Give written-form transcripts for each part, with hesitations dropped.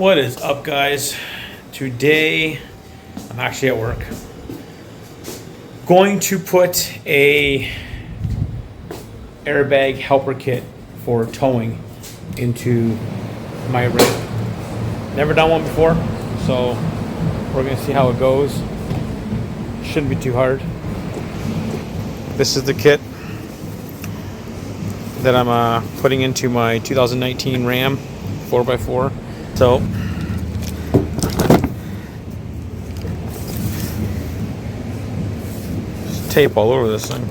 What is up, guys? Today I'm actually at work. Going to put a airbag helper kit for towing into my rig. Never done one before, so we're gonna see how it goes. Shouldn't be too hard. This is the kit that I'm putting into my 2019 Ram 4x4. So just tape all over this thing.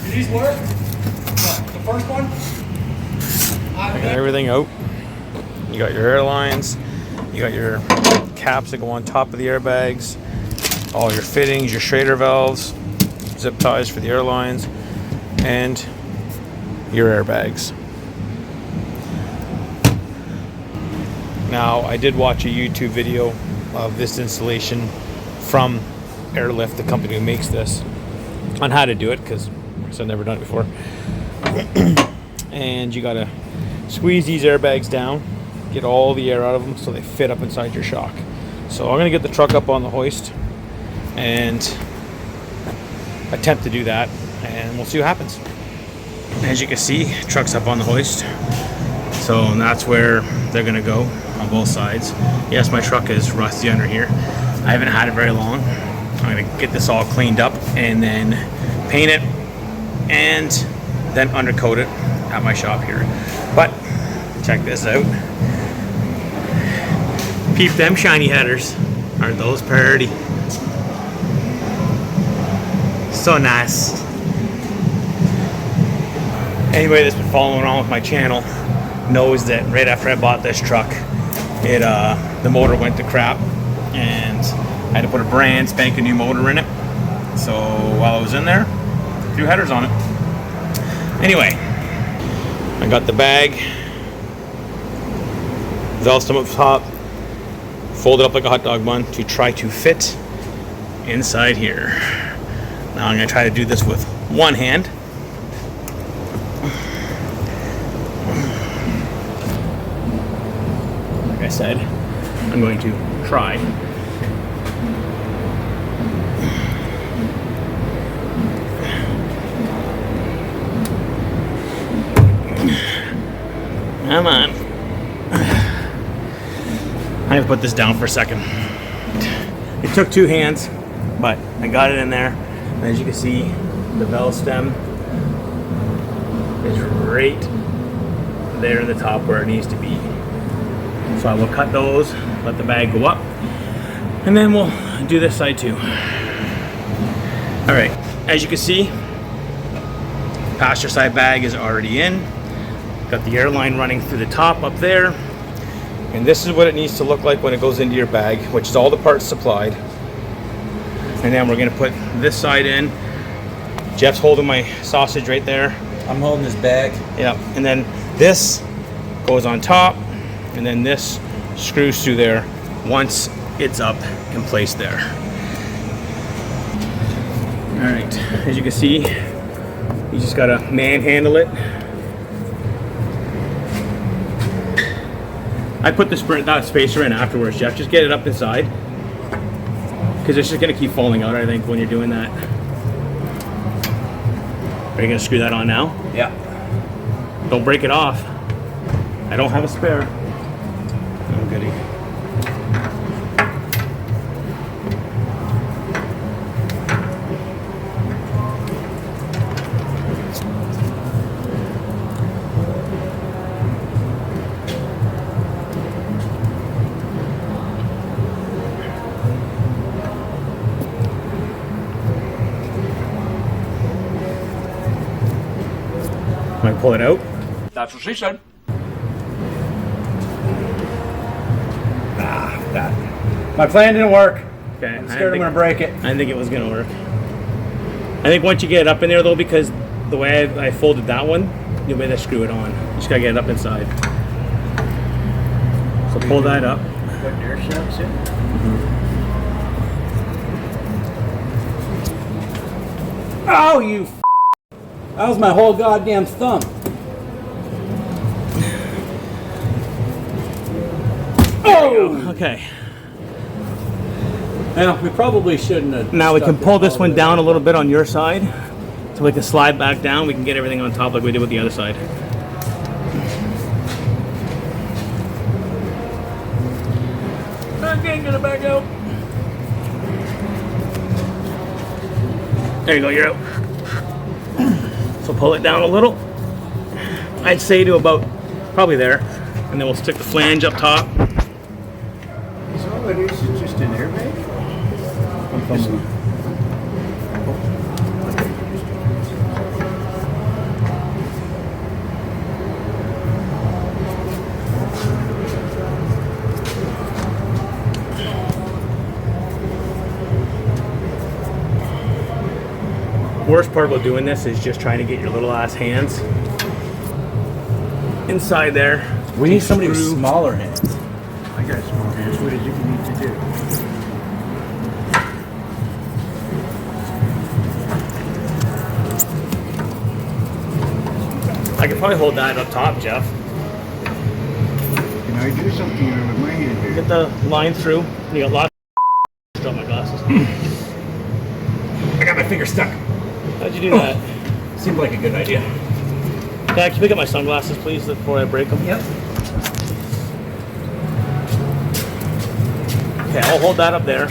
Did these work? The first one? I got everything out. You got your airlines, you got your caps that go on top of the airbags, all your fittings, your Schrader valves, zip ties for the airlines, and your airbags. Now, I did watch a YouTube video of this installation from Airlift, the company who makes this, on how to do it, because I've never done it before. And you gotta squeeze these airbags down, get all the air out of them so they fit up inside your shock. So I'm gonna get the truck up on the hoist and attempt to do that, and we'll see what happens. As you can see, truck's up on the hoist, so that's where they're gonna go on both sides. Yes, my truck is rusty under here. I haven't had it very long. I'm gonna get this all cleaned up and then paint it and then undercoat it at my shop here. But check this out. Peep them shiny headers. Aren't those pretty? So nice. Anybody that's been following along with my channel knows that right after I bought this truck, the motor went to crap and I had to put a brand spanking new motor in it. So while I was in there, threw headers on it. Anyway, I got the bag, valve stem up top, folded up like a hot dog bun to try to fit inside here. Now I'm going to try to do this with one hand. Like I said, I'm going to try. Come on. I'm gonna put this down for a second. It took two hands, but I got it in there. And as you can see, the valve stem is right there in the top where it needs to be. So I will cut those, let the bag go up, and then we'll do this side too. All right, as you can see, passenger side bag is already in. Got the airline running through the top up there. And this is what it needs to look like when it goes into your bag, which is all the parts supplied. And then we're gonna put this side in. Jeff's holding my sausage right there. I'm holding this bag. Yeah, and then this goes on top, and then this screws through there once it's up and placed there. All right, as you can see, you just gotta manhandle it. I put the spacer in afterwards, Jeff. Just get it up inside, because it's just gonna keep falling out, I think, when you're doing that. Are you gonna screw that on now? Yeah. Don't break it off. I don't have a spare. Oh, goody. Can I pull it out? That's what she said. That. My plan didn't work. Okay. I'm scared I'm gonna break it. I didn't think it was gonna work. I think once you get it up in there though, because the way I folded that one, the way to screw it on. Just gotta get it up inside. So pull that up. Put air shocks in? Oh, you f***. That was my whole goddamn thumb. Oh! Okay. Now, we probably shouldn't have. Now we can stuck pull it this all one the way down a up. little bit on your side, so we can slide back down. We can get everything on top like we did with the other side. Okay, get it back out. There you go, you're out. So pull it down a little. I'd say to about probably there, and then we'll stick the flange up top. So all it is just an airbag? Worst part about doing this is just trying to get your little ass hands inside there. We need somebody with Screw. smaller hands. I got small hands. What is it you need to do? I could probably hold that up top, Jeff. Can I do something here with my hand here? Get the line through. You got lots of drop my glasses. I got my finger stuck. How'd you do that? Seemed like a good idea. Dad, can you pick up my sunglasses, please, before I break them? Yep. Okay, I'll hold that up there.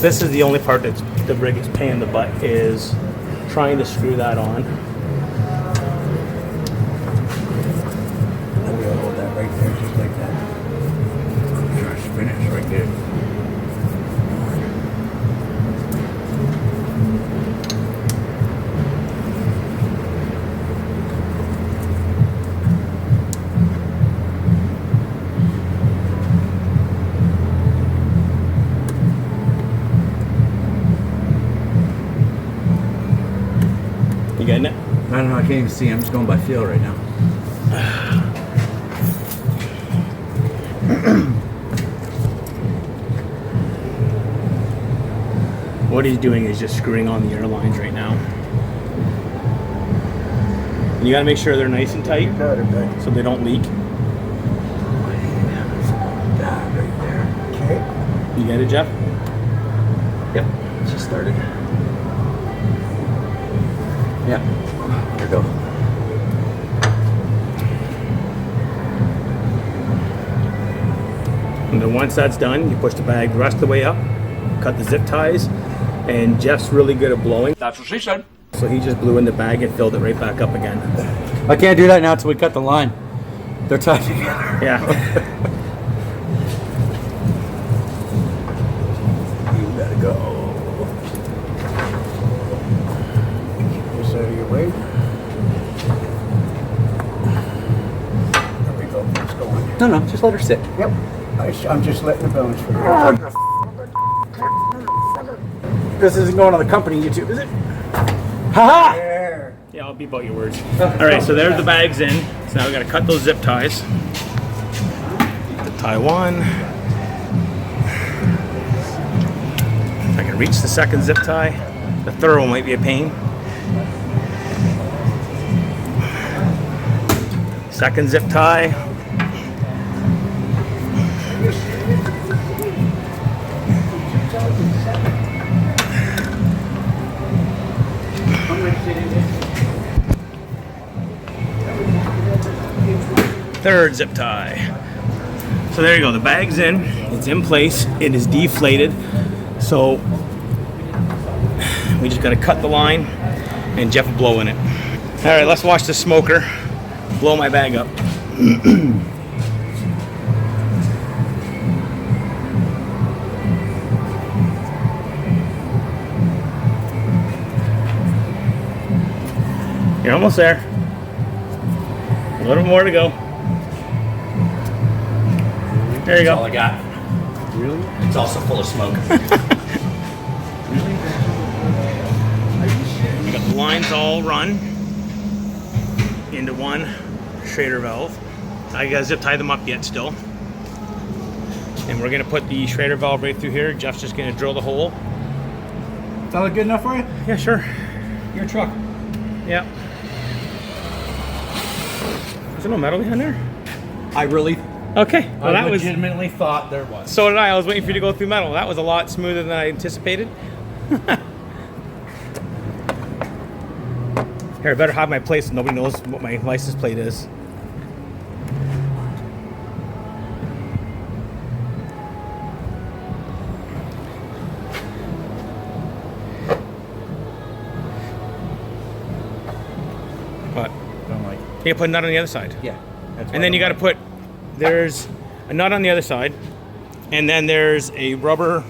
This is the only part that's the biggest pain in the butt, is trying to screw that on. We'll hold that right there, just like that. Try to spin it right there. You getting it? I don't know, I can't even see. I'm just going by feel right now. What he's doing is just screwing on the airlines right now. And you gotta make sure they're nice and tight Got it, buddy. so they don't leak. That right there. Okay. You get it, Jeff? Yep, just started. Yeah, there we go. And then once that's done, you push the bag the rest of the way up, cut the zip ties, and Jeff's really good at blowing. That's what she said. So he just blew in the bag and filled it right back up again. I can't do that now until we cut the line. They're tied together. Yeah. You gotta go. This out of your way. There we go. It's going. No, just let her sit. Yep. I'm just letting the bones free. This isn't going on the company YouTube, is it? Ha There. Yeah, I'll beep out your words. All right, so there's the bags in. So now we gotta cut those zip ties. The tie one. If I can reach the second zip tie. The third one might be a pain. Second zip tie. Third zip tie. So there you go, the bag's in, it's in place, it is deflated. So we just gotta cut the line and Jeff will blow in it. All right, let's watch the smoker blow my bag up. You're almost there. A little more to go. There you That's all go. I got. Really? It's also full of smoke. We got the lines all run. into one Schrader valve. I gotta zip tie them up yet still. And we're gonna put the Schrader valve right through here. Jeff's just gonna drill the hole. Is that look good enough for you? Yeah, sure. Your truck. Yeah. Is there no metal behind there? I really, Okay. Well, I that was. legitimately thought there was. So did I. I was waiting for you to go through metal. That was a lot smoother than I anticipated. Here, I better hide my place so nobody knows what my license plate is. What? Don't like. You put a nut on the other side. Yeah. That's And then you got to put, there's a nut on the other side, and then there's a rubber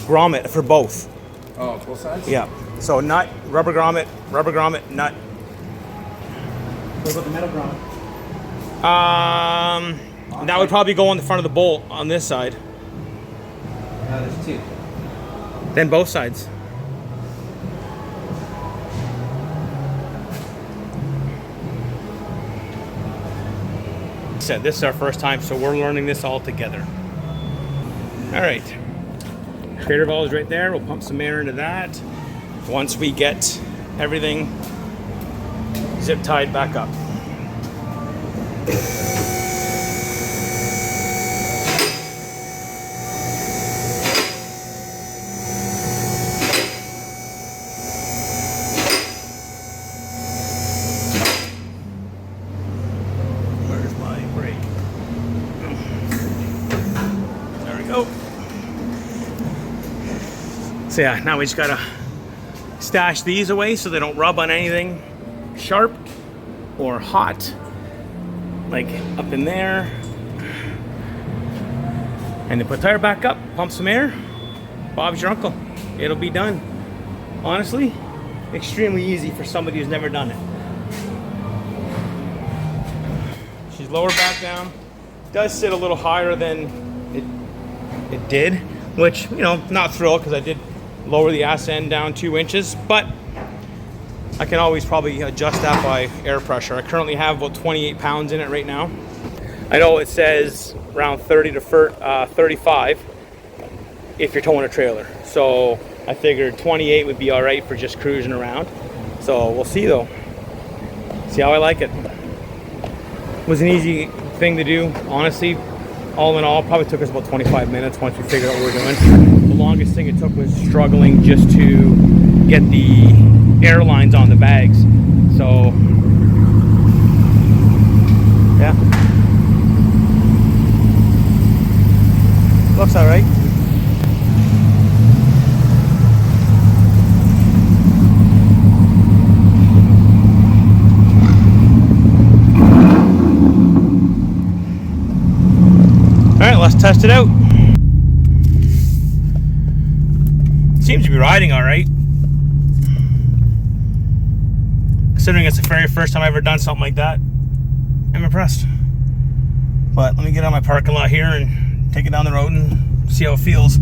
grommet for both. Oh, both sides. Yeah. So nut, rubber grommet, nut. What about the metal grommet? That would probably go on the front of the bolt on this side. There's two. Then both sides. Said this is our first time, so we're learning this all together. All right. Schrader valve is right there. We'll pump some air into that once we get everything zip tied back up. Where's my brake? There we go. So yeah, now we just gotta stash these away so they don't rub on anything sharp or hot, like up in there. And then put the tire back up, pump some air. Bob's your uncle. It'll be done. Honestly, extremely easy for somebody who's never done it. She's lower back down. Does sit a little higher than it did, which, you know, not thrilled because I did lower the ass end down 2 inches, but I can always probably adjust that by air pressure. I currently have about 28 pounds in it right now. I know it says around 30 to 35 if you're towing a trailer. So I figured 28 would be all right for just cruising around. So we'll see though. See how I like it. It was an easy thing to do, honestly. All in all, probably took us about 25 minutes once we figured out what we were doing. The longest thing it took was struggling just to get the airlines on the bags. So, yeah. Looks all right. All right, let's test it out. Seems to be riding all right. Considering it's the very first time I've ever done something like that, I'm impressed. But let me get on my parking lot here and take it down the road and see how it feels.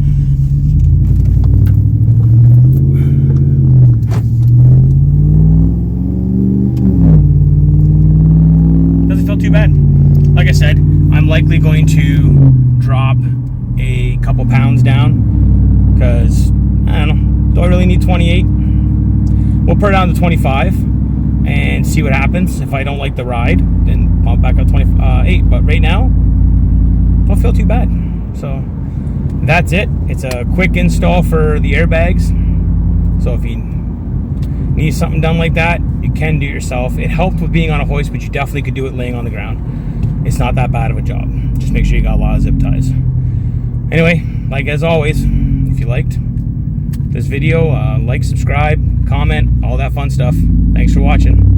Doesn't feel too bad. Like I said, I'm likely going to drop a couple pounds down because, I don't know, do I really need 28? We'll put it down to 25 and see what happens. If I don't like the ride, then I'll back up 28. But right now, don't feel too bad. So that's it. It's a quick install for the airbags. So if you need something done like that, you can do it yourself. It helped with being on a hoist, but you definitely could do it laying on the ground. It's not that bad of a job. Just make sure you got a lot of zip ties. Anyway, like as always, if you liked this video, like, subscribe, comment, all that fun stuff. Thanks for watching.